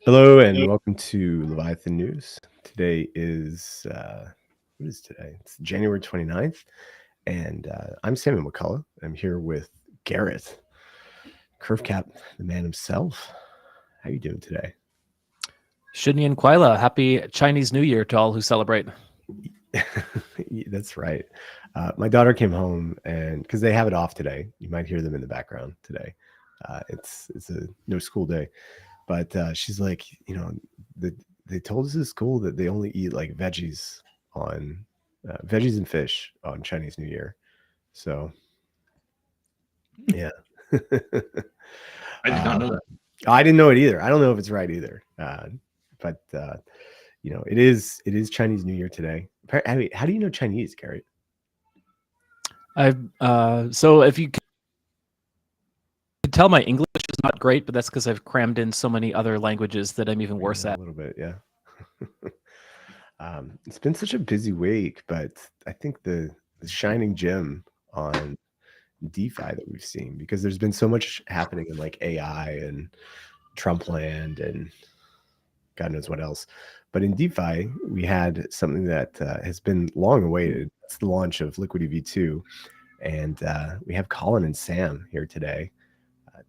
Hello and welcome to Leviathan News. Today is, what is today? It's January 29th, and I'm Samuel McCullough. I'm here with Garrett, Curve Cap, the man himself. How you doing today? Shinian Kwaila, happy Chinese New Year to all who celebrate. That's right. My daughter came home, and because they have it off today, you might hear them in the background today. It's a no school day. But she's like, they told us at school that they only eat like veggies and fish on Chinese New Year. So, yeah. I did not know that. I didn't know it either. I don't know if it's right either. But it is Chinese New Year today. How do you know Chinese, Garrett? So if you can tell, my English is not great, but that's because I've crammed in so many other languages that I'm even worse at. A little bit, yeah. It's been such a busy week, but I think the shining gem on DeFi that we've seen, because there's been so much happening in like AI and Trump land and God knows what else. But in DeFi, we had something that has been long awaited. It's the launch of Liquity V2. And we have Colin and Sam here today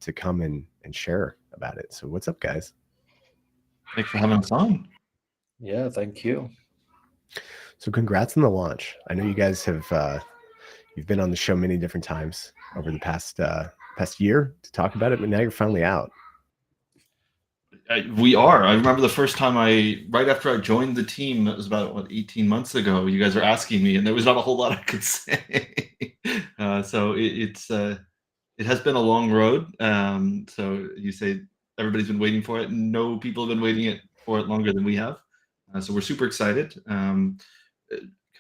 to come and share about it. So what's up, guys? Thanks for having us on. Yeah, thank you. So congrats on the launch. I know you guys have you've been on the show many different times over the past year to talk about it, but now you're finally out. We are. I remember the first time right after I joined the team, that was about 18 months ago. You guys were asking me, and there was not a whole lot I could say. So it has been a long road. So you say everybody's been waiting for it. No, people have been waiting for it longer than we have. So we're super excited. Kind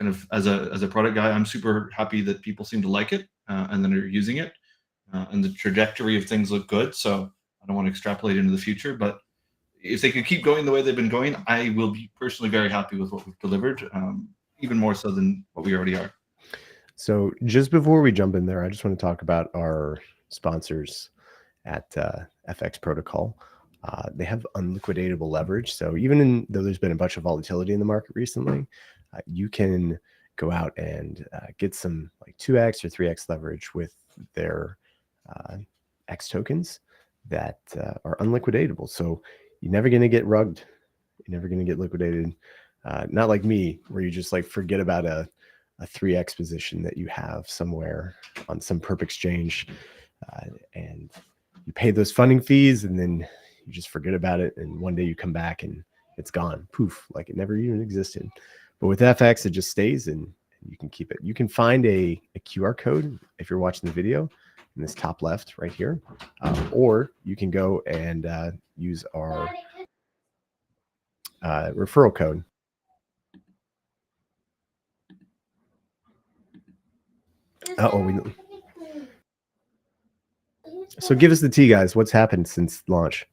of as a product guy, I'm super happy that people seem to like it and then are using it. And the trajectory of things look good. So I don't want to extrapolate into the future, but if they could keep going the way they've been going, I will be personally very happy with what we've delivered, even more so than what we already are. So just before we jump in there, I just want to talk about our sponsors at FX Protocol. They have unliquidatable leverage. So even though there's been a bunch of volatility in the market recently, you can go out and get some like 2x or 3x leverage with their X tokens that are unliquidatable. So you're never going to get rugged. You're never going to get liquidated. Not like me, where you just like forget about a 3x position that you have somewhere on some perp exchange, and you pay those funding fees, and then you just forget about it. And one day you come back and it's gone, poof, like it never even existed. But with FX, it just stays, and you can keep it. You can find a QR code if you're watching the video in this top left right here, or you can go and use our referral code. So give us the tea, guys. What's happened since launch?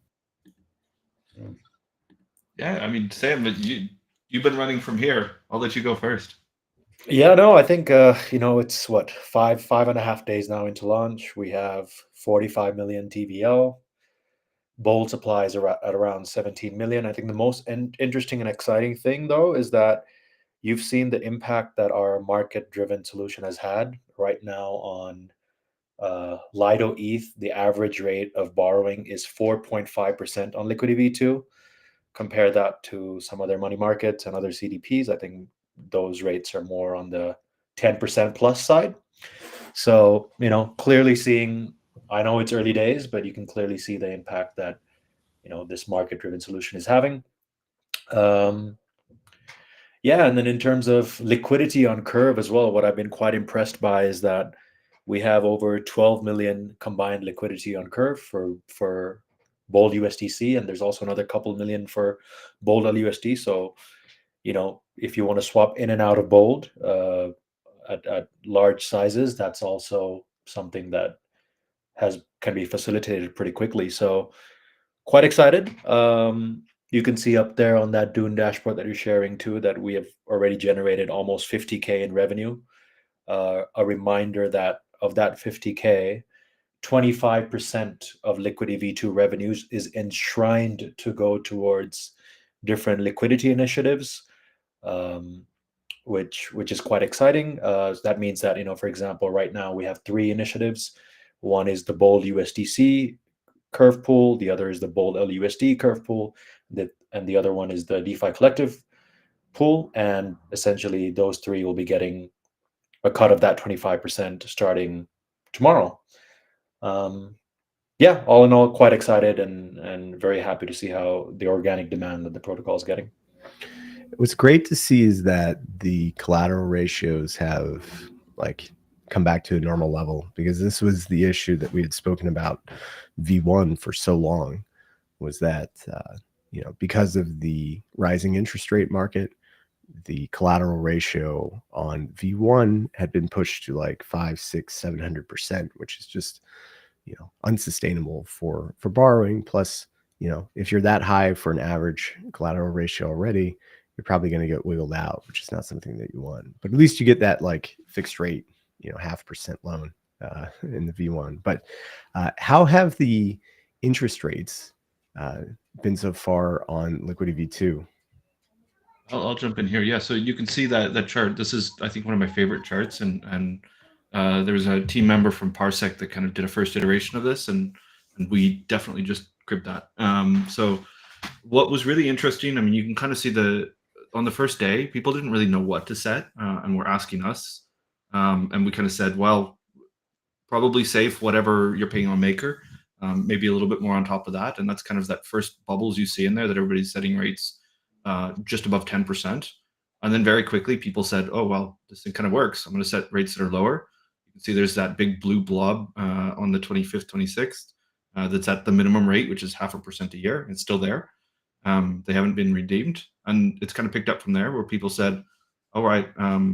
Yeah, I mean, Sam, you've been running from here. I'll let you go first. Yeah, no, I think it's what 5.5 days now into launch. We have 45 million TVL. Bold supply is at around 17 million. I think the most interesting and exciting thing, though, is that you've seen the impact that our market-driven solution has had right now on Lido ETH. The average rate of borrowing is 4.5% on Liquity V2. Compare that to some other money markets and other CDPs. I think those rates are more on the 10% plus side. So, clearly seeing, I know it's early days, but you can clearly see the impact that, this market-driven solution is having. Yeah, and then in terms of liquidity on Curve as well, what I've been quite impressed by is that we have over 12 million combined liquidity on Curve for Bold USDC, and there's also another couple million for Bold LUSD. So, if you want to swap in and out of Bold at large sizes, that's also something that can be facilitated pretty quickly. So, quite excited. You can see up there on that Dune dashboard that you're sharing too that we have already generated almost 50K in revenue. A reminder that of that 50K, 25% of Liquity V2 revenues is enshrined to go towards different liquidity initiatives, which is quite exciting. That means that, for example, right now we have 3 initiatives. One is the Bold USDC curve pool, the other is the Bold LUSD curve pool, and the other one is the DeFi collective pool. And essentially those 3 will be getting a cut of that 25% starting tomorrow. Yeah, all in all, quite excited and very happy to see how the organic demand that the protocol is getting. What's great to see is that the collateral ratios have like come back to a normal level, because this was the issue that we had spoken about V1 for so long, was that because of the rising interest rate market, the collateral ratio on V1 had been pushed to like 500, 600, 700%, which is just unsustainable for borrowing. Plus, if you're that high for an average collateral ratio already, you're probably going to get wiggled out, which is not something that you want. But at least you get that like fixed rate, 0.5% loan in the V1. But how have the interest rates been so far on Liquity V2? I'll jump in here. Yeah, so you can see that chart. This is, I think, one of my favorite charts, and there was a team member from Parsec that kind of did a first iteration of this, and we definitely just cribbed that. So what was really interesting, I mean, you can kind of see on the first day, people didn't really know what to set, and were asking us, and we kind of said, well, probably safe whatever you're paying on Maker, maybe a little bit more on top of that, and that's kind of that first bubbles you see in there that everybody's setting rates just above 10%. And then very quickly, people said, oh, well, this thing kind of works. I'm going to set rates that are lower. You can see there's that big blue blob on the 25th, 26th that's at the minimum rate, which is 0.5% a year. It's still there. They haven't been redeemed. And it's kind of picked up from there, where people said, all right,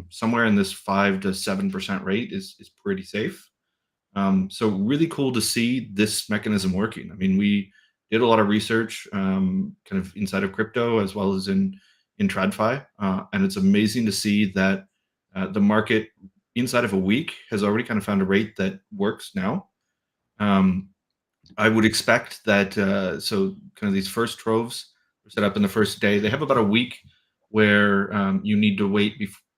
somewhere in this 5 to 7% rate is pretty safe. So really cool to see this mechanism working. I mean, we did a lot of research kind of inside of crypto as well as in TradFi, and it's amazing to see that the market inside of a week has already kind of found a rate that works now. I would expect that so kind of these first troves were set up in the first day. They have about a week where you need to wait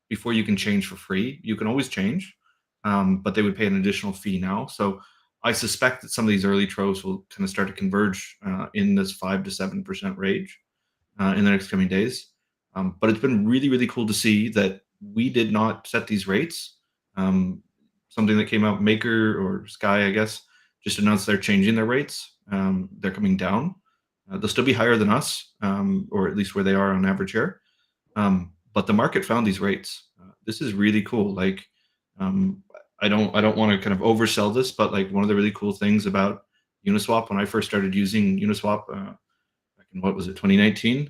before you can change for free. You can always change, but they would pay an additional fee now. So I suspect that some of these early troves will kind of start to converge in this 5 to 7% range in the next coming days. But it's been really, really cool to see that we did not set these rates. Something that came out, Maker or Sky, I guess, just announced they're changing their rates. They're coming down. They'll still be higher than us, or at least where they are on average here. But the market found these rates. This is really cool. Like, I don't want to kind of oversell this, but like one of the really cool things about Uniswap, when I first started using Uniswap back in, what was it, 2019,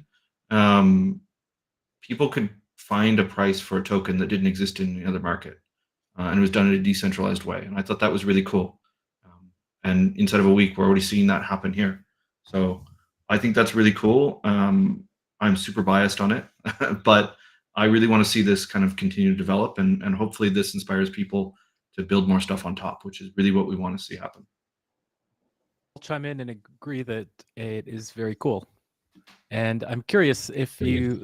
people could find a price for a token that didn't exist in the other market, and it was done in a decentralized way. And I thought that was really cool. And inside of a week, we're already seeing that happen here. So I think that's really cool. I'm super biased on it, but I really want to see this kind of continue to develop, and hopefully this inspires people to build more stuff on top, which is really what we want to see happen. I'll chime in and agree that it is very cool. And I'm curious if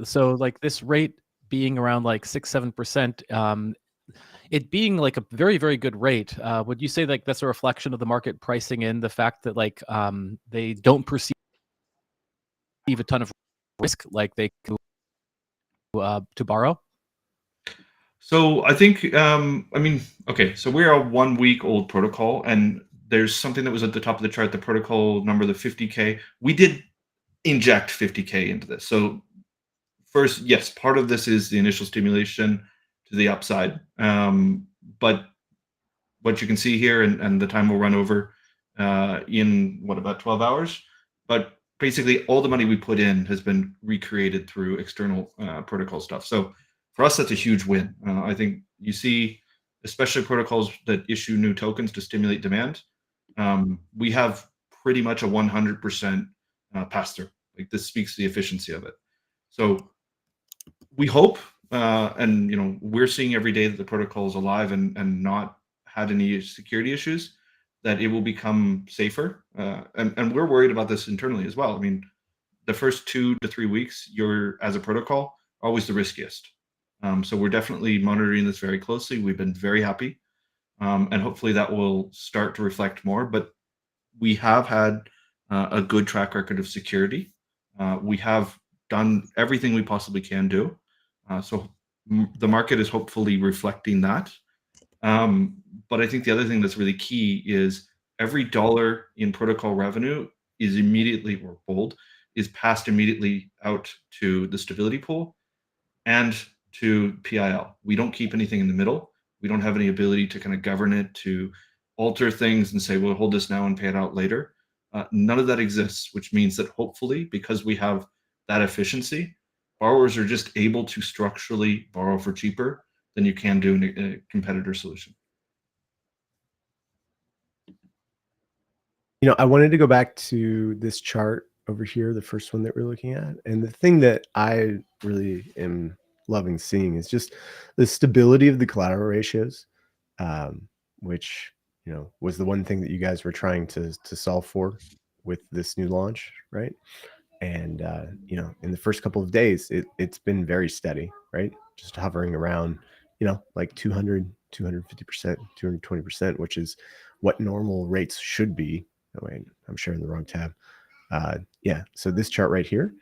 so like this rate being around like 6-7%, it being like a very, very good rate, would you say like that's a reflection of the market pricing in the fact that like they don't perceive a ton of risk like they can to borrow? So I think, I mean, okay, so we're a 1 week old protocol, and there's something that was at the top of the chart, the protocol number, the 50K. We did inject 50K into this. So first, yes, part of this is the initial stimulation to the upside. But what you can see here, and the time will run over in what, about 12 hours. But basically all the money we put in has been recreated through external protocol stuff. So for us, that's a huge win. I think you see, especially protocols that issue new tokens to stimulate demand, we have pretty much a 100% pass through. Like, this speaks to the efficiency of it. So we hope, and we're seeing every day that the protocol is alive and not had any security issues. that it will become safer. And we're worried about this internally as well. I mean, the first 2 to 3 weeks, you're as a protocol always the riskiest. So we're definitely monitoring this very closely. We've been very happy, and hopefully that will start to reflect more. But we have had a good track record of security. We have done everything we possibly can do. So the market is hopefully reflecting that. But I think the other thing that's really key is every dollar in protocol revenue is immediately, or bold, is passed immediately out to the stability pool and to PIL. We don't keep anything in the middle. We don't have any ability to kind of govern it, to alter things and say, we'll hold this now and pay it out later. None of that exists, which means that hopefully, because we have that efficiency, borrowers are just able to structurally borrow for cheaper than you can do in a competitor solution. You know, I wanted to go back to this chart over here, the first one that we're looking at. And the thing that I really am loving seeing is just the stability of the collateral ratios, which, you know, was the one thing that you guys were trying to solve for with this new launch, right? And, you know, in the first couple of days, it's been very steady, right? Just hovering around, you know, like 200, 250%, 220%, which is what normal rates should be. Oh, wait, I'm sharing the wrong tab. Yeah, so this chart right here,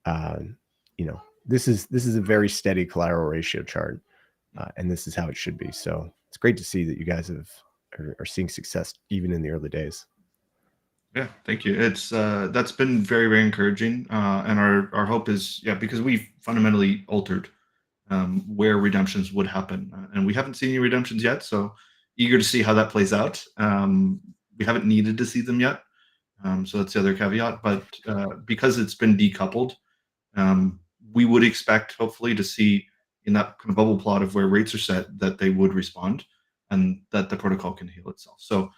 you know, this is a very steady collateral ratio chart, and this is how it should be. So it's great to see that you guys are seeing success even in the early days. Yeah, thank you. It's that's been very, very encouraging, and our hope is, yeah, because we've fundamentally altered where redemptions would happen, and we haven't seen any redemptions yet. So eager to see how that plays out. We haven't needed to see them yet, so that's the other caveat. But because it's been decoupled, we would expect hopefully to see in that kind of bubble plot of where rates are set that they would respond, and that the protocol can heal itself. So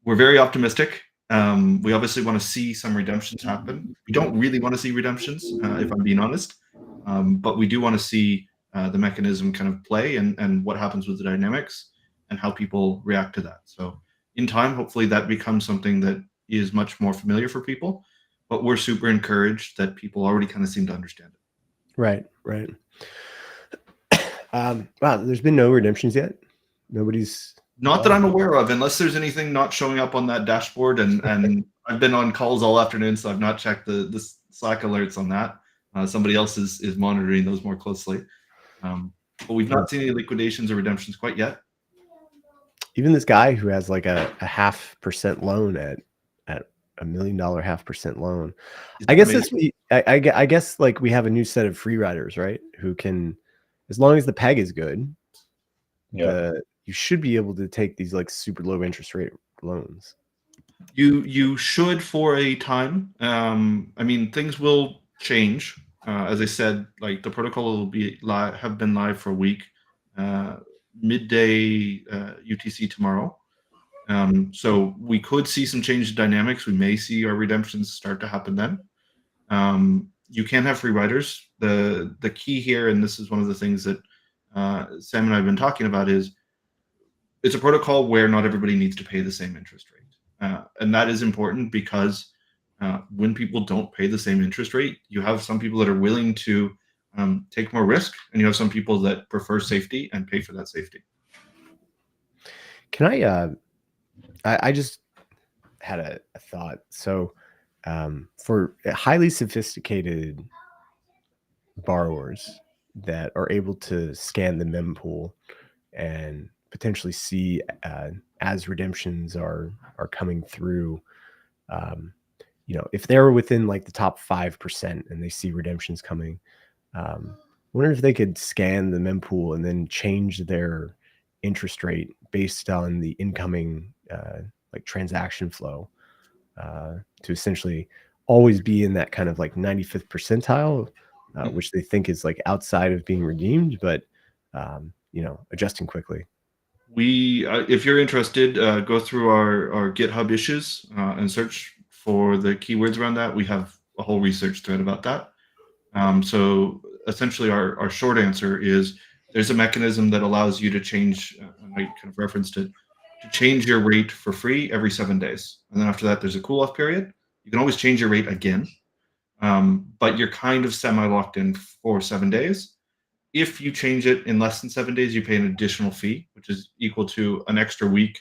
we're very optimistic. We obviously want to see some redemptions happen. We don't really want to see redemptions, if I'm being honest, but we do want to see the mechanism kind of play and what happens with the dynamics and how people react to that. So in time, hopefully that becomes something that is much more familiar for people, but we're super encouraged that people already kind of seem to understand it. Right, right. Wow, there's been no redemptions yet. Nobody's Not that I'm aware of, unless there's anything not showing up on that dashboard. And I've been on calls all afternoon, so I've not checked the Slack alerts on that. Somebody else is monitoring those more closely. But we've not seen any liquidations or redemptions quite yet. Even this guy who has like a 0.5% loan at $1 million 0.5% loan. I guess this I guess like we have a new set of free riders, right? Who can, as long as the peg is good, Yeah. you should be able to take these like super low interest rate loans. You should for a time. I mean, things will change. As I said, like the protocol will be live, have been live for a week, midday UTC tomorrow. So we could see some change in dynamics. We may see our redemptions start to happen then. You can have free riders. The key here, and this is one of the things that Sam and I have been talking about, is it's a protocol where not everybody needs to pay the same interest rate. And that is important because when people don't pay the same interest rate, you have some people that are willing to take more risk, and you have some people that prefer safety and pay for that safety. Can I just had a thought. So for highly sophisticated borrowers that are able to scan the mempool and potentially see as redemptions are coming through, you know, if they're within like the top 5% and they see redemptions coming, I wonder if they could scan the mempool and then change their interest rate based on the incoming like transaction flow to essentially always be in that kind of like 95th percentile, which they think is like outside of being redeemed, but you know, adjusting quickly. We, if you're interested, go through our GitHub issues and search for the keywords around that. We have a whole research thread about that. So essentially our short answer is there's a mechanism that allows you to change, I kind of referenced it, to change your rate for free every 7 days. And then after that, there's a cool off period. You can always change your rate again, but you're kind of semi-locked in for 7 days. If you change it in less than 7 days, you pay an additional fee, which is equal to an extra week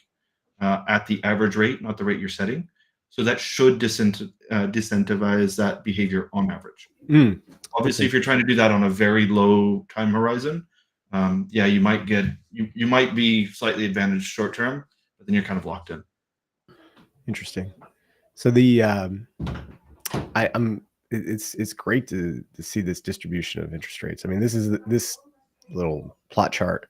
at the average rate, not the rate you're setting. So that should disincentivize that behavior on average. Obviously, if you're trying to do that on a very low time horizon, yeah, you might get you might be slightly advantaged short term, but then you're kind of locked in. Interesting. So the it's great to see this distribution of interest rates. I mean, this little plot chart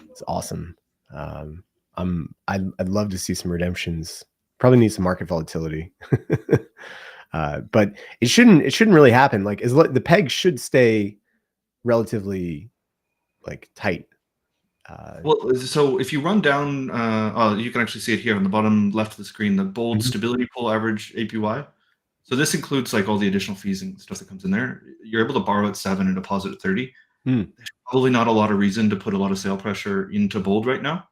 is awesome. I'd love to see some redemptions. Probably need some market volatility, but it shouldn't really happen. Like, the peg should stay relatively like tight. Well, so if you run down, you can actually see it here on the bottom left of the screen, the bold stability pool average APY. So this includes like all the additional fees and stuff that comes in there. You're able to borrow at 7 and deposit at 30. There's probably not a lot of reason to put a lot of sale pressure into bold right now,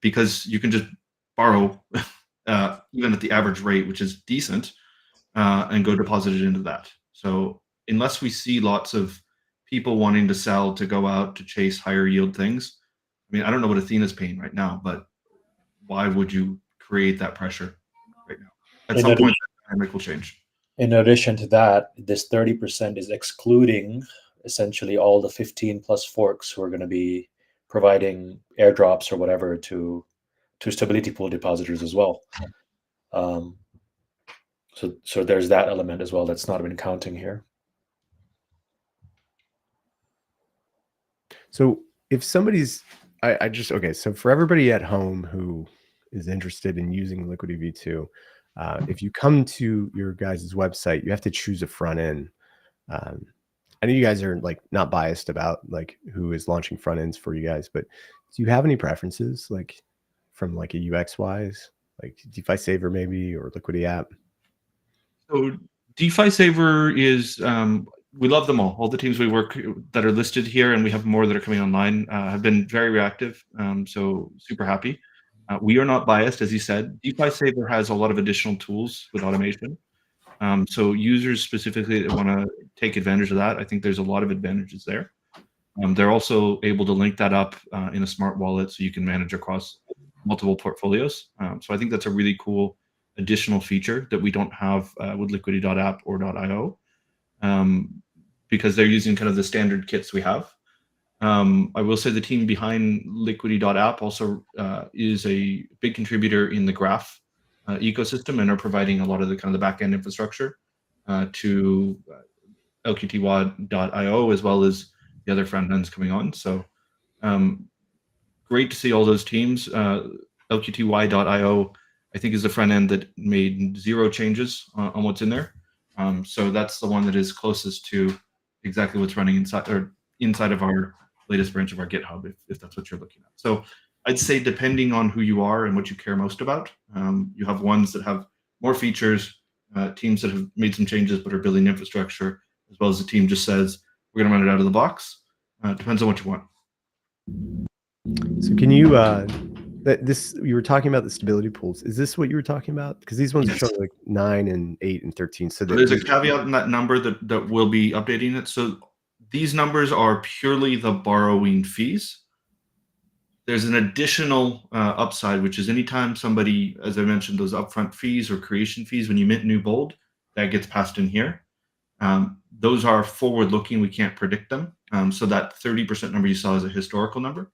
because you can just borrow even at the average rate, which is decent, and go deposit it into that. So unless we see lots of people wanting to sell to go out to chase higher yield things, I mean, I don't know what Athena's paying right now, but why would you create that pressure right now? At some point, that dynamic will change. In addition to that, this 30% is excluding essentially all the 15 plus forks who are going to be providing airdrops or whatever to stability pool depositors as well. So there's that element as well that's not been counting here. So if somebody's, okay, so for everybody at home who is interested in using Liquity V2, if you come to your guys' website, you have to choose a front end. I know you guys are like not biased about like who is launching front ends for you guys, but do you have any preferences like from like a UX wise, like DeFi Saver maybe, or Liquity app? So DeFi Saver is, we love them all. All the teams we work that are listed here, and we have more that are coming online, have been very reactive. So super happy. We are not biased, as you said. DeFi Saver has a lot of additional tools with automation. So users specifically that want to take advantage of that, I think there's a lot of advantages there. They're also able to link that up in a smart wallet so you can manage across multiple portfolios. So I think that's a really cool additional feature that we don't have with liquidity.app or .io, because they're using kind of the standard kits we have. I will say the team behind liquidity.app also is a big contributor in the Graph ecosystem, and are providing a lot of the kind of the back-end infrastructure to liquity.io, as well as the other front ends coming on. So great to see all those teams. liquity.io, I think, is the front end that made 0 changes on what's in there. So that's the one that is closest to exactly what's running inside of our latest branch of our GitHub, if that's what you're looking at. So I'd say depending on who you are and what you care most about, you have ones that have more features, teams that have made some changes but are building infrastructure, as well as the team just says, we're going to run it out of the box. Depends on what you want. So can you, you were talking about the stability pools. Is this what you were talking about? Because these ones are showing like 9 and 8 and 13. So there's a caveat in that number that will be updating it. So these numbers are purely the borrowing fees. There's an additional upside, which is anytime somebody, as I mentioned, those upfront fees or creation fees, when you mint new bold, that gets passed in here. Those are forward-looking. We can't predict them. So that 30% number you saw is a historical number.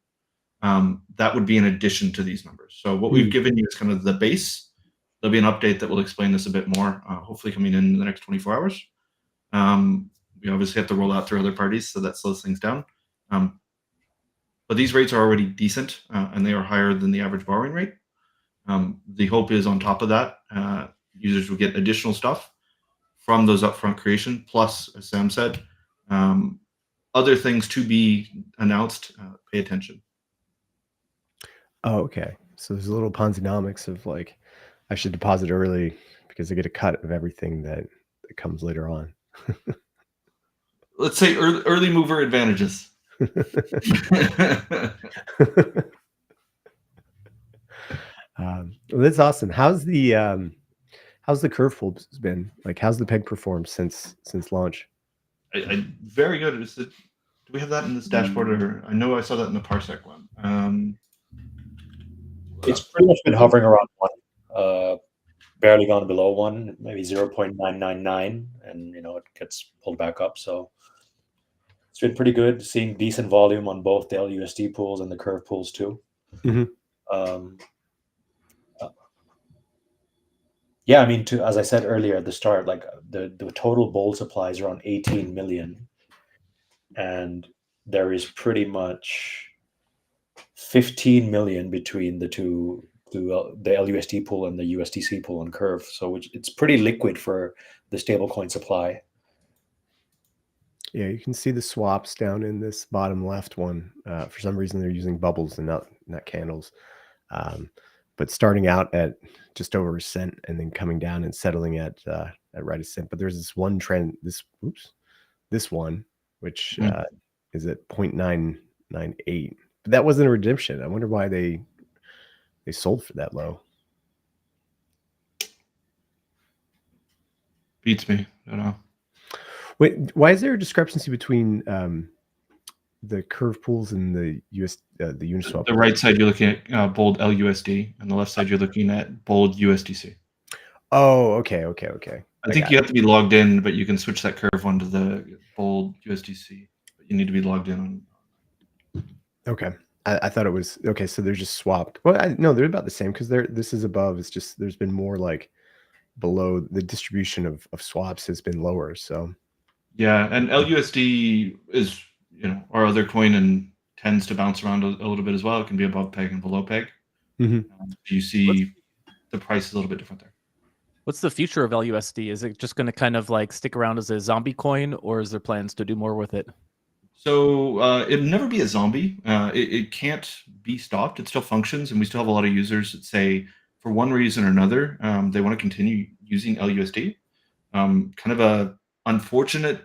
That would be in addition to these numbers. So what we've given you is kind of the base. There'll be an update that will explain this a bit more, hopefully coming in the next 24 hours. We obviously have to roll out through other parties, so that slows things down. But these rates are already decent, and they are higher than the average borrowing rate. The hope is on top of that, users will get additional stuff from those upfront creation, plus, as Sam said, other things to be announced. Pay attention. Oh, okay. So there's a little Ponzi-nomics of like, I should deposit early because I get a cut of everything that comes later on. Let's say early mover advantages. Well, that's awesome. How's the curve pool been? Like, how's the peg performed since launch? Very good. Do we have that in this dashboard? Or I know I saw that in the Parsec one. It's pretty much been hovering around 1, barely gone below 1, maybe 0.999, and it gets pulled back up. So it's been pretty good. Seeing decent volume on both the LUSD pools and the curve pools too. Yeah, I mean, as I said earlier at the start, like the total bold supply is around 18 million, and there is pretty much 15 million between the the LUSD pool and the USDC pool on Curve. So it's pretty liquid for the stablecoin supply. Yeah, you can see the swaps down in this bottom left one. For some reason, they're using bubbles and not candles. But starting out at just over a cent and then coming down and settling at right a cent. But there's this one trend, this one, which is at 0.998. But that wasn't a redemption. I wonder why they sold for that low. Beats me. I don't know. Wait, why is there a discrepancy between the curve pools and the Uniswap? The right side you're looking at bold LUSD, and the left side you're looking at bold USDC. Oh, okay. I think you have to be logged in, but you can switch that curve one to the bold USDC. But you need to be logged in on. Okay, I thought it was okay. So they're just swapped. Well, no, they're about the same because this is above. It's just there's been more like below. The distribution of swaps has been lower. So yeah, and LUSD is our other coin and tends to bounce around a little bit as well. It can be above peg and below peg. You see the price is a little bit different there. What's the future of LUSD? Is it just going to kind of like stick around as a zombie coin, or is there plans to do more with it? So it'll never be a zombie. It can't be stopped. It still functions, and we still have a lot of users that say, for one reason or another, they want to continue using LUSD. Kind of a unfortunate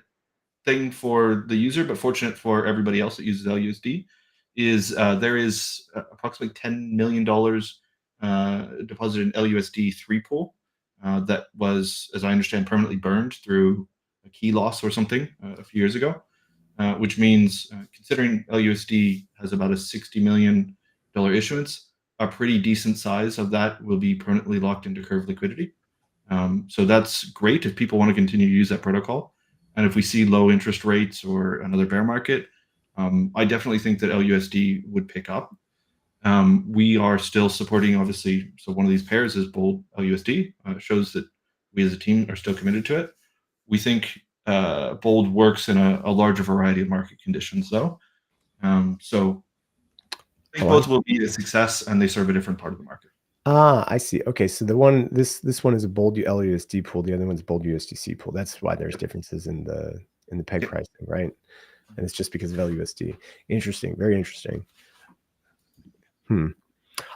thing for the user, but fortunate for everybody else that uses LUSD, is there is approximately $10 million deposited in LUSD 3 pool that was, as I understand, permanently burned through a key loss or something a few years ago, which means considering LUSD has about a $60 million issuance, a pretty decent size of that will be permanently locked into Curve liquidity. So that's great if people want to continue to use that protocol. And if we see low interest rates or another bear market, I definitely think that LUSD would pick up. We are still supporting, obviously, so one of these pairs is bold LUSD. It shows that we as a team are still committed to it. We think bold works in a larger variety of market conditions, though. So I think both will be a success, and they serve a different part of the market. Ah, I see. Okay, so the one this one is a bold LUSD pool. The other one's a bold USDC pool. That's why there's differences in the peg pricing, right? And it's just because of LUSD. Interesting, very interesting. I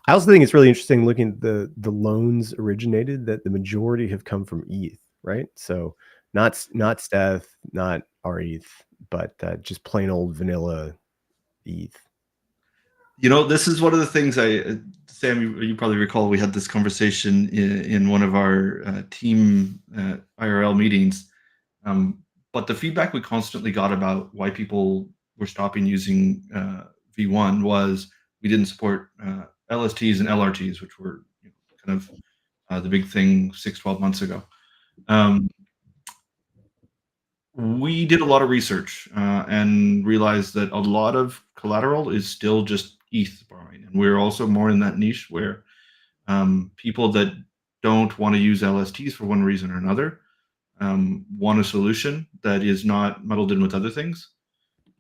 also think it's really interesting looking at the loans originated, that the majority have come from ETH, right? So not Steth, not RETH, but just plain old vanilla ETH. This is one of the things Sam, you probably recall we had this conversation in one of our team IRL meetings. But the feedback we constantly got about why people were stopping using V1 was we didn't support LSTs and LRTs, which were kind of the big thing 6-12 months ago. We did a lot of research and realized that a lot of collateral is still just ETH borrowing. And we're also more in that niche where people that don't want to use LSTs for one reason or another want a solution that is not muddled in with other things.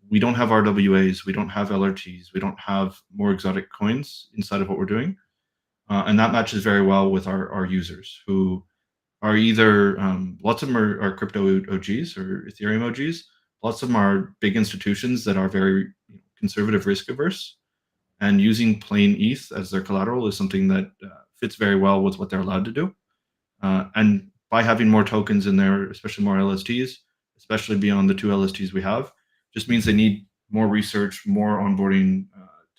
We don't have RWAs, we don't have LRTs, we don't have more exotic coins inside of what we're doing. And that matches very well with our users who are either, lots of them are crypto OGs or Ethereum OGs. Lots of them are big institutions that are very conservative, risk averse. And using plain ETH as their collateral is something that fits very well with what they're allowed to do. And by having more tokens in there, especially more LSTs, especially beyond the 2 LSTs we have, just means they need more research, more onboarding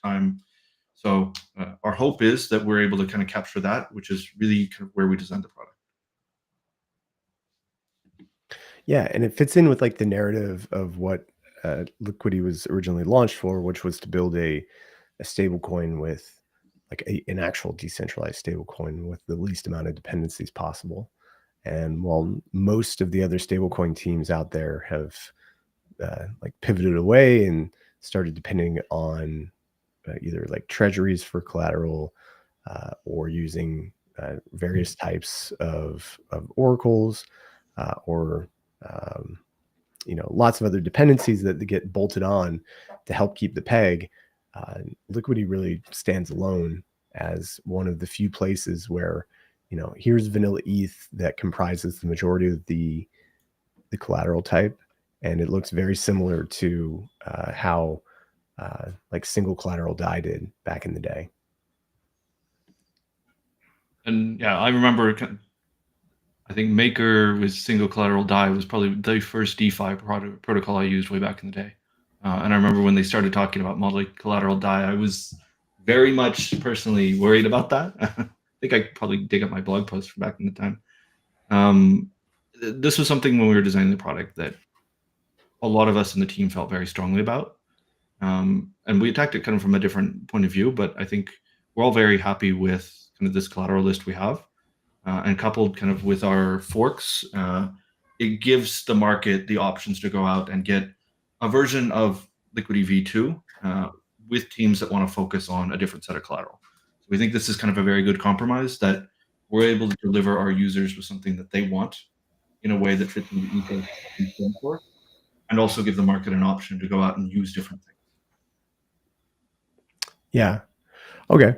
time. So our hope is that we're able to kind of capture that, which is really kind of where we designed the product. Yeah, and it fits in with like the narrative of what Liquity was originally launched for, which was to build a stable coin with like an actual decentralized stable coin with the least amount of dependencies possible. And while most of the other stablecoin teams out there have like pivoted away and started depending on either like treasuries for collateral or using various types of oracles or lots of other dependencies that get bolted on to help keep the peg. Liquity really stands alone as one of the few places where, here's vanilla ETH that comprises the majority of the collateral type, and it looks very similar to how like single collateral DAI did back in the day. And yeah, I remember, I think Maker with single collateral DAI was probably the first DeFi protocol I used way back in the day. And I remember when they started talking about multi-collateral DAI, I was very much personally worried about that. I think I could probably dig up my blog post from back in the time. This was something when we were designing the product that a lot of us in the team felt very strongly about. And we attacked it kind of from a different point of view, but I think we're all very happy with kind of this collateral list we have. And coupled kind of with our forks, it gives the market the options to go out and get a version of Liquity V2 with teams that want to focus on a different set of collateral. So we think this is kind of a very good compromise that we're able to deliver our users with something that they want in a way that fits in the ethos we stand for, and also give the market an option to go out and use different things. Yeah. Okay.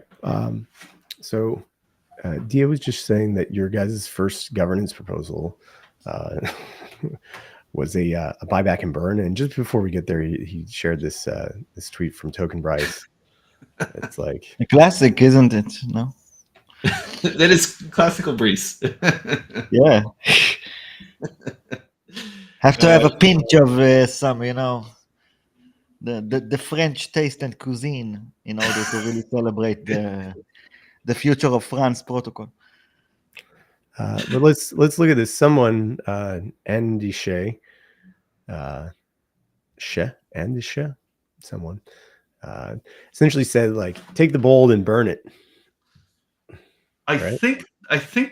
So Dia was just saying that your guys' first governance proposal was a buyback and burn. And just before we get there, he shared this this tweet from Token Bryce. It's like a classic, isn't it? No. That is classical Breeze. Yeah. Have to have a pinch of some, the French taste and cuisine in order to really celebrate the future of France protocol. But let's look at this. Someone Andy Shea, someone essentially said like, take the bold and burn it. I think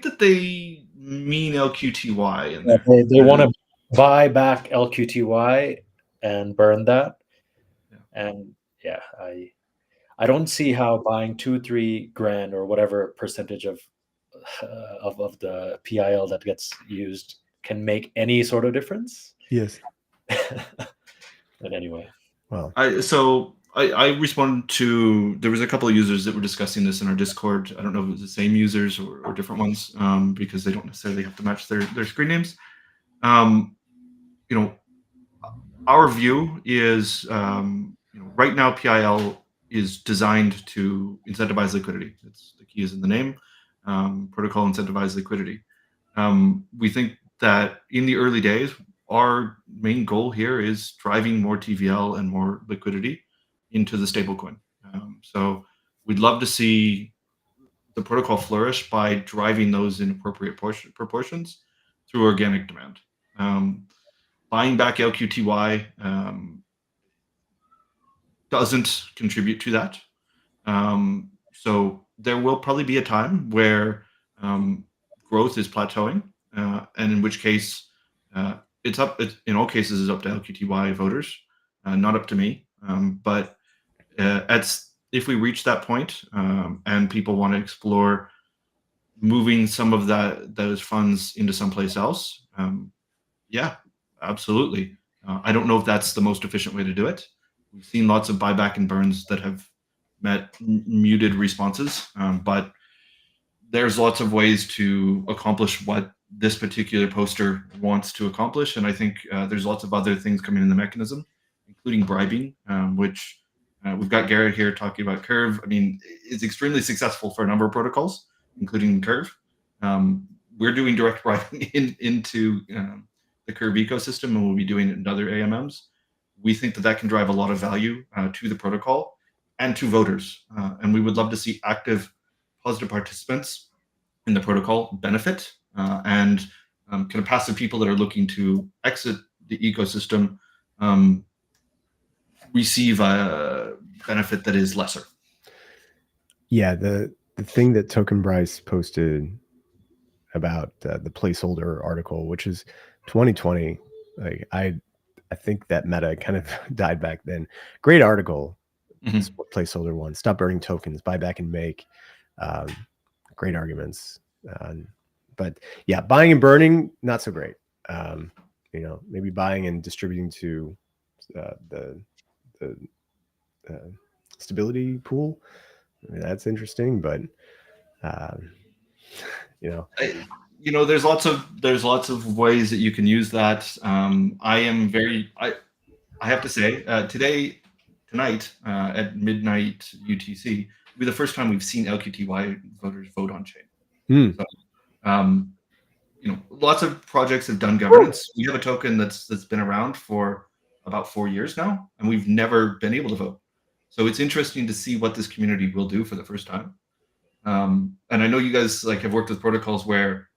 that they mean LQTY in Yeah, there. they want to buy back LQTY and burn that. Yeah. And yeah, I don't see how buying $2-3 or whatever percentage of the PIL that gets used can make any sort of difference. Yes. But anyway, well, I responded to, there was a couple of users that were discussing this in our Discord. I don't know if it was the same users or different ones, because they don't necessarily have to match their screen names. Our view is, right now PIL is designed to incentivize liquidity. The key is in the name. Protocol incentivize liquidity. We think that in the early days, our main goal here is driving more TVL and more liquidity into the stablecoin. So we'd love to see the protocol flourish by driving those in appropriate proportions through organic demand. Buying back LQTY doesn't contribute to that. So there will probably be a time where growth is plateauing, and in which case in all cases is up to LQTY voters, not up to me. But if we reach that point and people want to explore moving some of those funds into someplace else, yeah, absolutely. I don't know if that's the most efficient way to do it. We've seen lots of buyback and burns that have met muted responses, but there's lots of ways to accomplish what this particular poster wants to accomplish. And I think there's lots of other things coming in the mechanism, including bribing, which we've got Garrett here talking about Curve. I mean, it's extremely successful for a number of protocols, including Curve. We're doing direct bribing into the Curve ecosystem, and we'll be doing it in other AMMs. We think that can drive a lot of value to the protocol and to voters. And we would love to see active, positive participants in the protocol benefit, and kind of passive people that are looking to exit the ecosystem receive a benefit that is lesser. Yeah, the thing that Token Bryce posted about the placeholder article, which is 2020, like I think that meta kind of died back then. Great article. This placeholder one. Stop burning tokens. Buy back and make. Great arguments. But yeah, buying and burning, not so great. You know, maybe buying and distributing to the stability pool. I mean, that's interesting, but you know, there's lots of ways that you can use that. I have to say, tonight at midnight UTC, will be the first time we've seen LQTY voters vote on chain. So, lots of projects have done governance. We have a token that's been around for about 4 years now, and we've never been able to vote. So it's interesting to see what this community will do for the first time. And I know you guys have worked with protocols where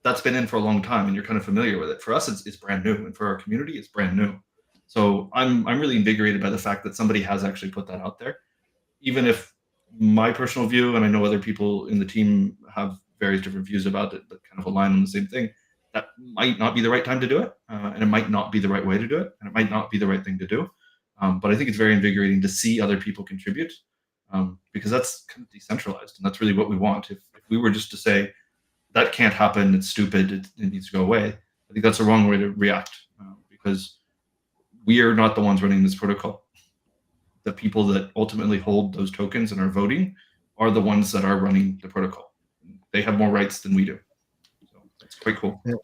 that's been in for a long time and you're kind of familiar with it. For us, it's brand new, and for our community, it's brand new. So I'm really invigorated by the fact that somebody has actually put that out there, even if my personal view, and I know other people in the team have various different views about it, but kind of align on the same thing, that might not be the right time to do it, and it might not be the right way to do it, and it might not be the right thing to do. But I think it's very invigorating to see other people contribute, because that's kind of decentralized, and that's really what we want. If we were just to say, that can't happen, it's stupid, it needs to go away, I think that's the wrong way to react, because we are not the ones running this protocol. The people that ultimately hold those tokens and are voting are the ones that are running the protocol. They have more rights than we do. So it's quite cool. Well,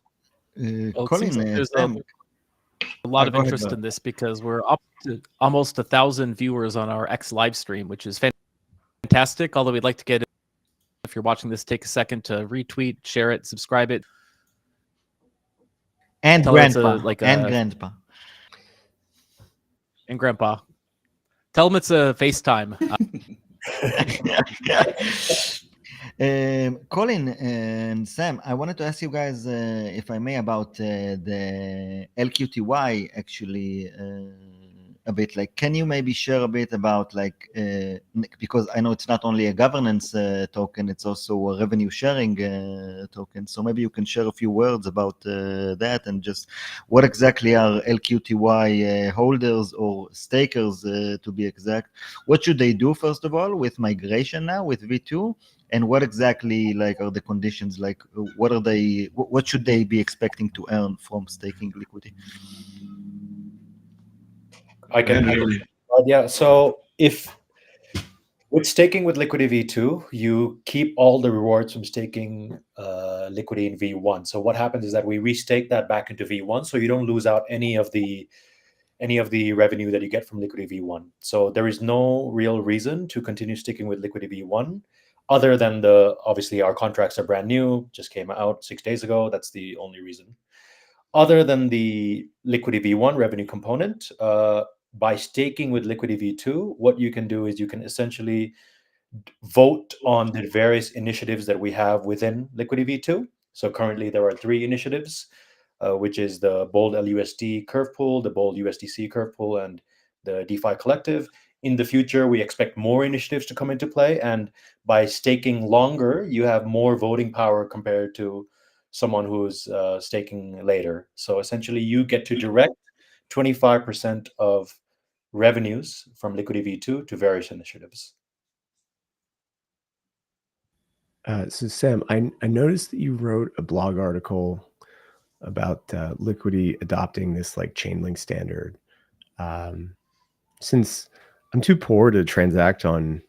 it Colin, seems like there's Sam, a lot of go ahead, interest Bob. in this because we're up to almost 1,000 viewers on our X live stream, which is fantastic. Although we'd like to get, if you're watching this, take a second to retweet, share it, subscribe it. And Tell us grandpa. And grandpa. And grandpa. Tell them it's a FaceTime. Colin and Sam, I wanted to ask you guys, if I may, about the LQTY actually a bit. Can you maybe share a bit about because I know it's not only a governance token, it's also a revenue sharing token. So maybe you can share a few words about that, and just what exactly are LQTY holders or stakers, to be exact. What should they do, first of all, with migration now with V2? And what exactly are the conditions? What are they? What should they be expecting to earn from staking Liquity? I can yeah. So if with staking with Liquity V2, you keep all the rewards from staking Liquity in V1. So what happens is that we restake that back into V1, so you don't lose out any of the revenue that you get from Liquity V1. So there is no real reason to continue sticking with Liquity V1, other than obviously our contracts are brand new, just came out 6 days ago. That's the only reason. Other than the Liquity V1 revenue component, by staking with Liquity V2, what you can do is you can essentially vote on the various initiatives that we have within Liquity V2. So currently there are 3 initiatives, which is the Bold LUSD curve pool, the Bold USDC curve pool, and the DeFi collective. In the future, we expect more initiatives to come into play, and by staking longer, you have more voting power compared to someone who's staking later. So essentially, you get to direct 25% of revenues from Liquity V2 to various initiatives. So Sam, I noticed that you wrote a blog article about Liquity adopting this Chainlink standard. Since I'm too poor to transact on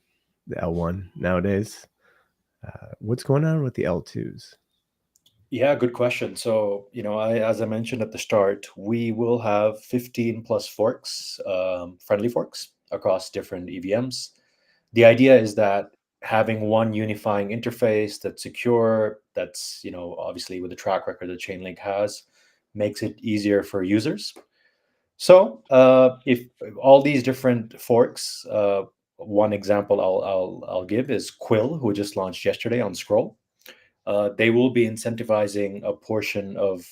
the L1 nowadays, what's going on with the L2s? Yeah, good question. So, as I mentioned at the start, we will have 15 plus forks, friendly forks across different EVMs. The idea is that having one unifying interface that's secure, that's, obviously with the track record that Chainlink has, makes it easier for users. So if all these different forks one example I'll give is Quill, who just launched yesterday on Scroll. They will be incentivizing a portion of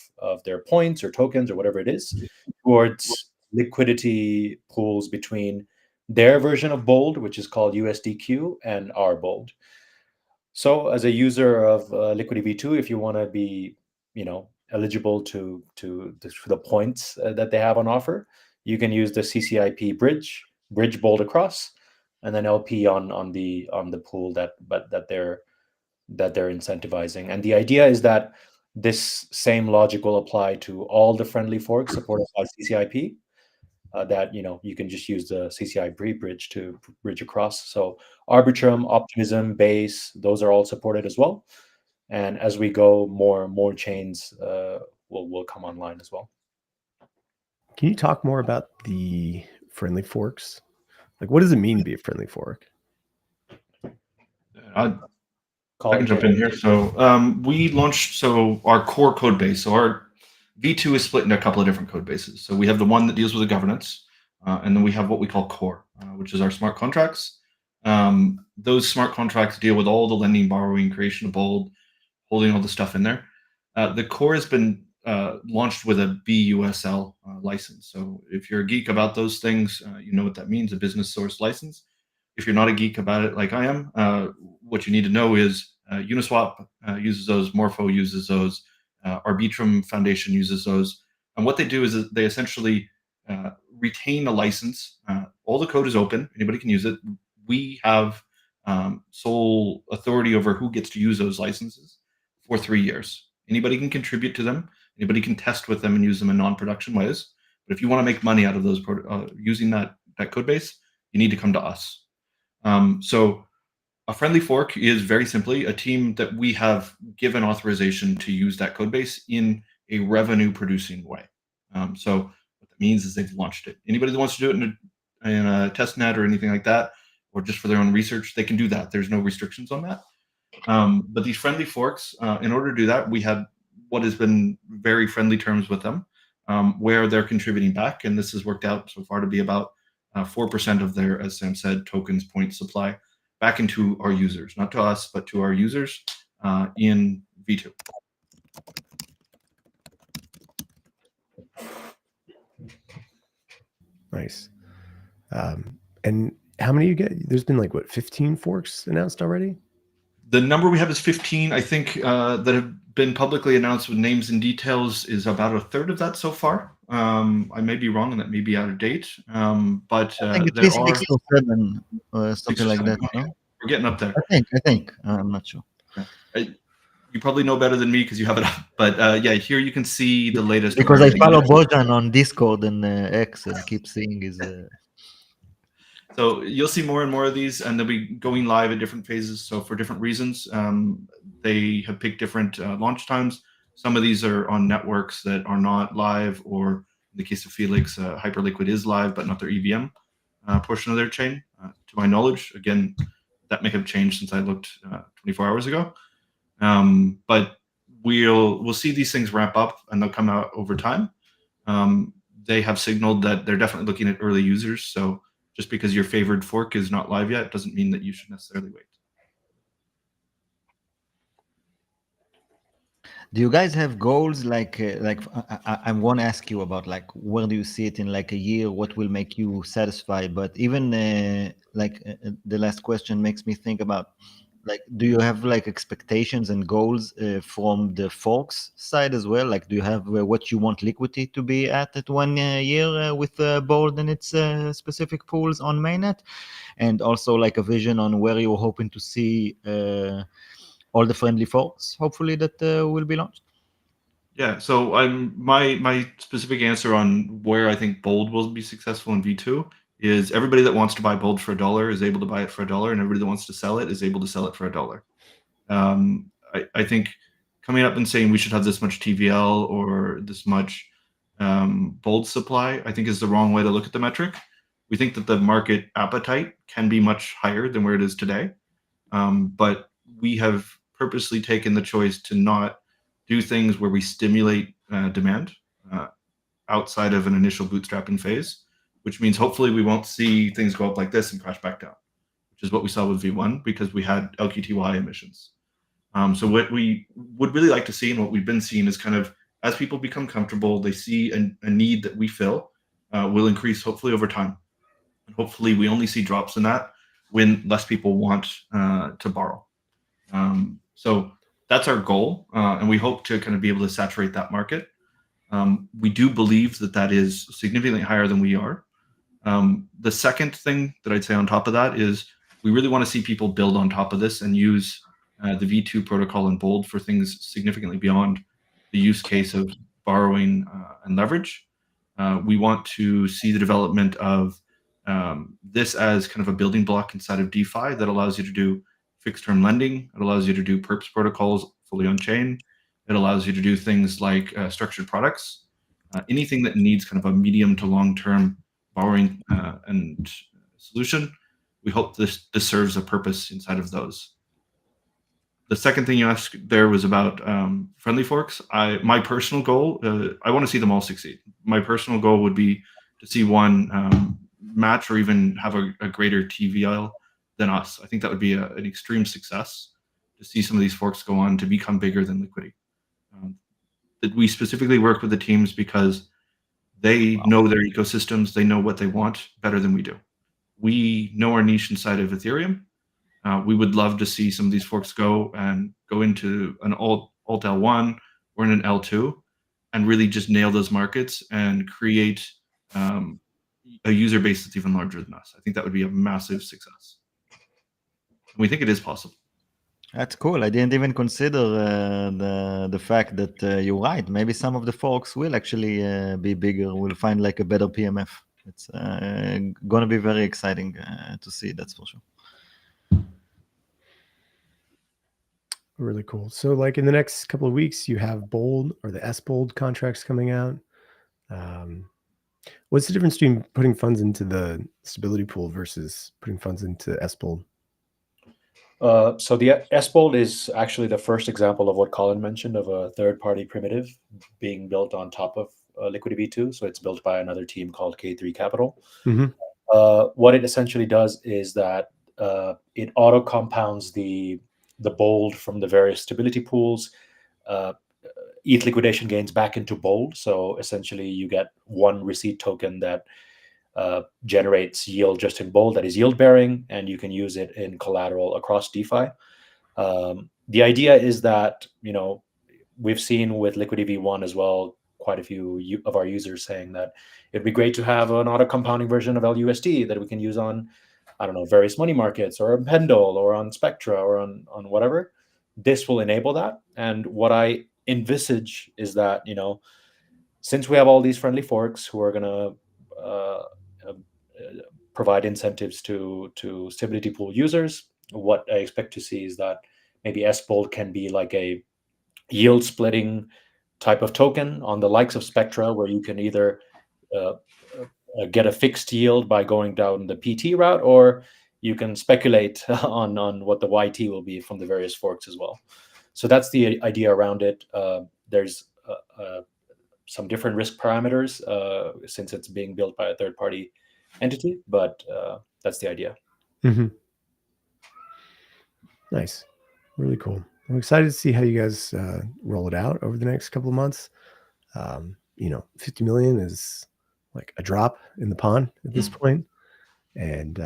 their points or tokens or whatever it is towards liquidity pools between their version of Bold, which is called USDQ, and our Bold. So as a user of Liquity V2, if you want to be, eligible to the points that they have on offer, you can use the CCIP bridge Bold across, and then LP on the pool that they're incentivizing. And the idea is that this same logic will apply to all the friendly forks supported by CCIP. That you can just use the CCIP bridge to bridge across. So Arbitrum, Optimism, Base, those are all supported as well. And as we go, more chains will come online as well. Can you talk more about the friendly forks? Like, what does it mean to be a friendly fork? I can jump in here. So we launched our core code base. So our V2 is split into a couple of different code bases. So we have the one that deals with the governance, and then we have what we call core, which is our smart contracts. Those smart contracts deal with all the lending, borrowing, creation of Bold, holding all the stuff in there. The core has been launched with a BUSL license. So if you're a geek about those things, you know what that means, a business source license. If you're not a geek about it like I am, what you need to know is Uniswap uses those, Morpho uses those, Arbitrum Foundation uses those. And what they do is they essentially retain a license. All the code is open. Anybody can use it. We have sole authority over who gets to use those licenses for 3 years. Anybody can contribute to them. Anybody can test with them and use them in non-production ways. But if you want to make money out of those using that code base, you need to come to us. So a friendly fork is very simply a team that we have given authorization to use that code base in a revenue producing way. So what that means is they've launched it. Anybody that wants to do it in a test net or anything like that, or just for their own research, they can do that. There's no restrictions on that. But these friendly forks, in order to do that, we have what has been very friendly terms with them, where they're contributing back. And this has worked out so far to be about 4% of their, as Sam said, tokens point supply back into our users, not to us, but to our users in V2. Nice. And how many you get? There's been 15 forks announced already? The number we have is 15. I think that have been publicly announced with names and details is about a third of that so far. I may be wrong and that may be out of date. But I think there it's are 6 or 7 or something like that. No? We're getting up there. I think. I'm not sure. You probably know better than me because you have it up. But yeah, here you can see the latest. Because I follow Bojan on Discord and X and keep seeing his. So you'll see more and more of these, and they'll be going live at different phases. So for different reasons, they have picked different launch times. Some of these are on networks that are not live, or in the case of Felix, Hyperliquid is live, but not their EVM portion of their chain. To my knowledge, again, that may have changed since I looked 24 hours ago. But we'll see these things ramp up, and they'll come out over time. They have signaled that they're definitely looking at early users. So just because your favored fork is not live yet doesn't mean that you should necessarily wait. Do you guys have goals I want to ask you about where do you see it in a year? What will make you satisfied? But even the last question makes me think about do you have expectations and goals from the forks side as well? Do you have what you want Liquity to be at 1 year with Bold and its specific pools on mainnet, and also a vision on where you're hoping to see all the friendly forks, hopefully, that will be launched? Yeah, so my specific answer on where I think Bold will be successful in V2 is everybody that wants to buy Bold for $1 is able to buy it for $1, and everybody that wants to sell it is able to sell it for $1. I think coming up and saying we should have this much TVL or this much Bold supply, I think is the wrong way to look at the metric. We think that the market appetite can be much higher than where it is today, but we have purposely taken the choice to not do things where we stimulate demand outside of an initial bootstrapping phase, which means hopefully we won't see things go up like this and crash back down. which is what we saw with V1 because we had LQTY emissions. So what we would really like to see and what we've been seeing is kind of as people become comfortable, they see a need that we fill will increase hopefully over time. And hopefully we only see drops in that when less people want to borrow. So that's our goal. And we hope to kind of be able to saturate that market. We do believe that that is significantly higher than we are. The second thing that I'd say on top of that is we really want to see people build on top of this and use the V2 protocol in Bold for things significantly beyond the use case of borrowing and leverage. We want to see the development of this as kind of a building block inside of DeFi that allows you to do fixed term lending. It allows you to do perps protocols fully on chain. It allows you to do things like structured products, anything that needs kind of a medium to long term borrowing and solution. We hope this serves a purpose inside of those. The second thing you asked there was about friendly forks. My personal goal, I want to see them all succeed. My personal goal would be to see one match or even have a greater TVL than us. I think that would be an extreme success to see some of these forks go on to become bigger than Liquity. That we specifically work with the teams because they know their ecosystems, they know what they want better than we do. We know our niche inside of Ethereum. We would love to see some of these forks go into an alt L1 or in an L2 and really just nail those markets and create a user base that's even larger than us. I think that would be a massive success. And we think it is possible. That's cool. I didn't even consider the fact that you're right. Maybe some of the forks will actually be bigger. We'll find like a better PMF. It's going to be very exciting to see, that's for sure. Really cool. So like in the next couple of weeks, you have Bold or the S Bold contracts coming out. What's the difference between putting funds into the stability pool versus putting funds into S Bold? So the S-Bold is actually the first example of what Colin mentioned of a third-party primitive being built on top of Liquity V2. So it's built by another team called K3 Capital. Mm-hmm. What it essentially does is that it auto compounds the Bold from the various stability pools, ETH liquidation gains back into Bold. So essentially you get one receipt token that generates yield just in Bold that is yield bearing, and you can use it in collateral across DeFi. The idea is that, we've seen with Liquity V1 as well, quite a few of our users saying that it'd be great to have an auto compounding version of LUSD that we can use on, I don't know, various money markets or on Pendle or on Spectra or on whatever. This will enable that. And what I envisage is that, since we have all these friendly forks who are going to provide incentives to stability pool users, what I expect to see is that maybe S-Bold can be like a yield splitting type of token on the likes of Spectra, where you can either get a fixed yield by going down the PT route, or you can speculate on what the YT will be from the various forks as well. So that's the idea around it. There's some different risk parameters since it's being built by a third-party entity, but that's the idea. Mm-hmm. Nice. Really cool. I'm excited to see how you guys roll it out over the next couple of months. 50 million is like a drop in the pond at this point. And,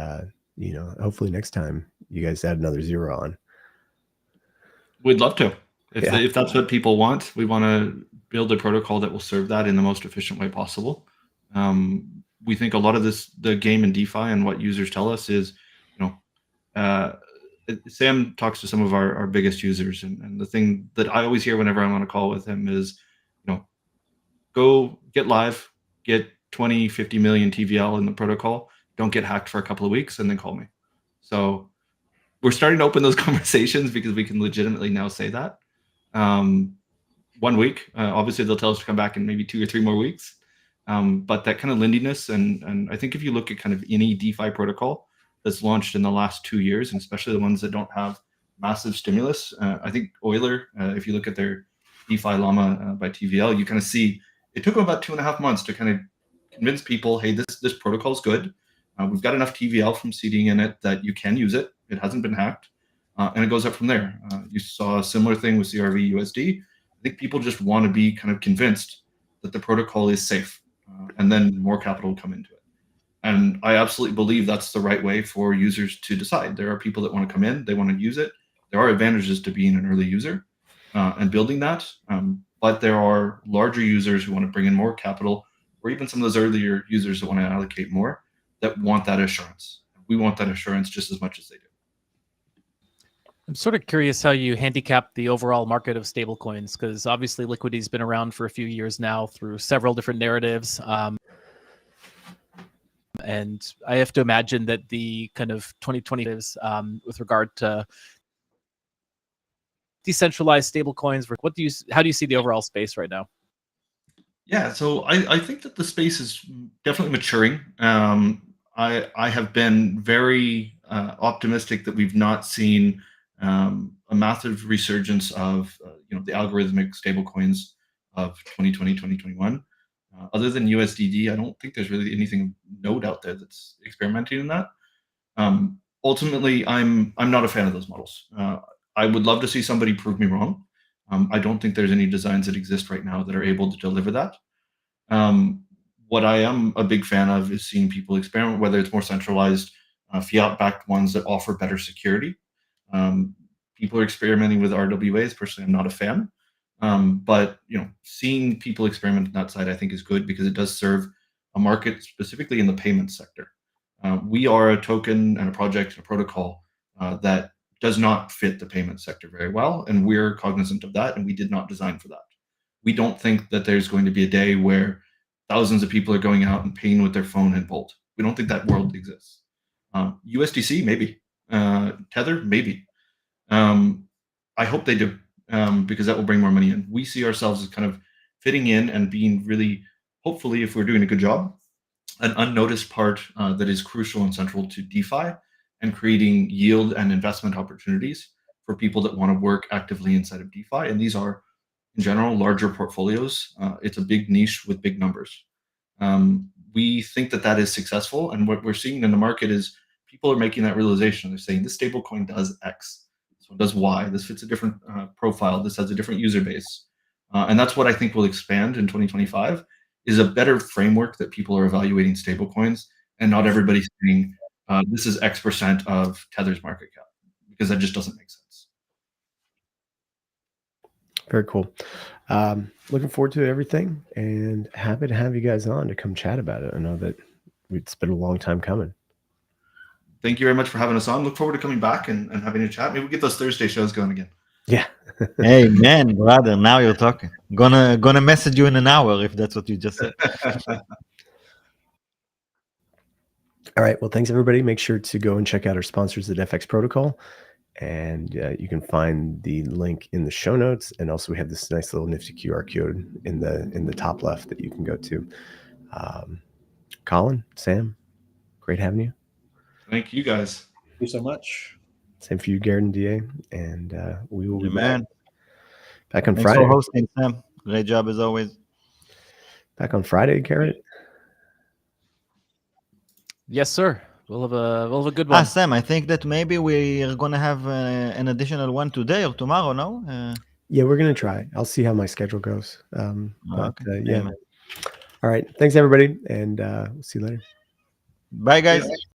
hopefully next time you guys add another zero on. We'd love to. If that's what people want, we want to build a protocol that will serve that in the most efficient way possible. We think a lot of the game in DeFi and what users tell us is, Sam talks to some of our biggest users, and the thing that I always hear whenever I'm on a call with him is, go get live, get 20, 50 million TVL in the protocol, don't get hacked for a couple of weeks, and then call me. So we're starting to open those conversations because we can legitimately now say that. 1 week, obviously they'll tell us to come back in maybe 2 or 3 more weeks. But that kind of lindiness, and I think if you look at kind of any DeFi protocol that's launched in the last 2 years, and especially the ones that don't have massive stimulus, I think Euler, if you look at their DeFi Llama by TVL, you kind of see it took them about 2.5 months to kind of convince people, hey, this protocol is good. We've got enough TVL from seeding in it that you can use it. It hasn't been hacked, and it goes up from there. You saw a similar thing with CRV USD. I think people just want to be kind of convinced that the protocol is safe, and then more capital will come into it. And I absolutely believe that's the right way for users to decide. There are people that want to come in, they want to use it. There are advantages to being an early user and building that, but there are larger users who want to bring in more capital, or even some of those earlier users that want to allocate more, that want that assurance. We want that assurance just as much as they do. I'm sort of curious how you handicap the overall market of stablecoins, because obviously Liquidity's been around for a few years now through several different narratives. And I have to imagine that the kind of 2020 is with regard to decentralized stablecoins. How do you see the overall space right now? Yeah, so I think that the space is definitely maturing. I have been very optimistic that we've not seen a massive resurgence of the algorithmic stablecoins of 2020, 2021. Other than USDD, I don't think there's really anything of note out there that's experimenting in that. Ultimately, I'm not a fan of those models. I would love to see somebody prove me wrong. I don't think there's any designs that exist right now that are able to deliver that. What I am a big fan of is seeing people experiment, whether it's more centralized, fiat-backed ones that offer better security. People are experimenting with RWAs. Personally, I'm not a fan. But seeing people experiment on that side, I think, is good because it does serve a market specifically in the payments sector. We are a token and a project and a protocol that does not fit the payment sector very well, and we're cognizant of that, and we did not design for that. We don't think that there's going to be a day where thousands of people are going out and paying with their phone in Bolt. We don't think that world exists. USDC, maybe. Tether, maybe. I hope they do, because that will bring more money in. We see ourselves as kind of fitting in and being really, hopefully, if we're doing a good job, an unnoticed part that is crucial and central to DeFi and creating yield and investment opportunities for people that want to work actively inside of DeFi. And these are, in general, larger portfolios. It's a big niche with big numbers. We think that that is successful. And what we're seeing in the market is people are making that realization. They're saying this stablecoin does X, this one does Y, this fits a different profile, this has a different user base. And that's what I think will expand in 2025, is a better framework that people are evaluating stablecoins, and not everybody saying this is X% of Tether's market cap, because that just doesn't make sense. Very cool. Looking forward to everything, and happy to have you guys on to come chat about it. I know that it's been a long time coming. Thank you very much for having us on. Look forward to coming back and having a chat. Maybe we'll get those Thursday shows going again. Yeah. Hey man, brother, now you're talking. Gonna message you in an hour if that's what you just said. All right. Well, thanks everybody. Make sure to go and check out our sponsors at FX Protocol, and you can find the link in the show notes. And also, we have this nice little nifty QR code in the top left that you can go to. Colin, Sam, great having you. Thank you guys. Thank you so much. Same for you, Garrett and DA. And we will be Man, back on thanks Friday. for hosting, Sam. Great job as always. Back on Friday, Garrett. Yes, sir. We'll have a good one. Sam, I think that maybe we are gonna have an additional one today or tomorrow. No? Yeah, we're gonna try. I'll see how my schedule goes. Okay. Yeah. All right. Thanks everybody, and we'll see you later. Bye, guys.